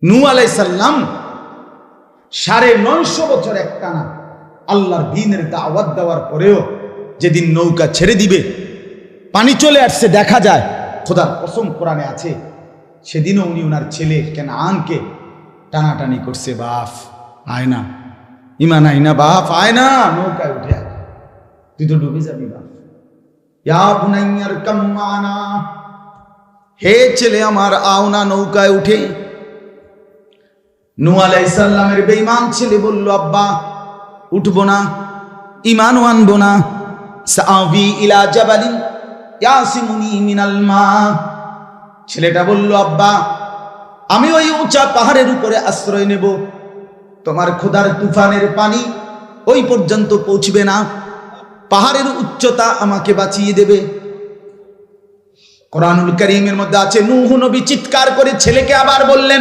নূহ আলাইহিস সালাম 950 বছর একটানা আল্লাহর দ্বীনের দাওয়াত দেওয়ার পরেও যেদিন নৌকা ছেড়ে দিবে, পানি চলে আসছে, দেখা যায়, খোদার কসম কোরআনে আছে, সেদিনও উনি ওনার ছেলে কেনানকে টানাটানি করছে, বাপ আয় না, ইমান আয় না, বাপ আয় না, নৌকায় উঠে আয়, তুই তো ডুবে যাবি বাপ। ইয়া বুনাইয়ার কাম্মানা, হে ছেলে আমার আও না নৌকায় উঠে। নূহ আলাইহিস সালামের বেঈমান ছেলে বলল, আব্বা উঠবো না, ঈমানও আনবো না, সাআবি ইলা জাবালিন ইয়াসিমুনি মিনাল মা। ছেলেটা বলল, আব্বা আমি ওই উঁচা পাহাড়ের উপরে আশ্রয় নেব, তোমার খোদার তুফানের পানি ওই পর্যন্ত পৌঁছবে না, পাহাড়ের উচ্চতা আমাকে বাঁচিয়ে দেবে। কোরআনুল কারীমের মধ্যে আছে, নূহ নবী চিৎকার করে ছেলেকে আবার বললেন,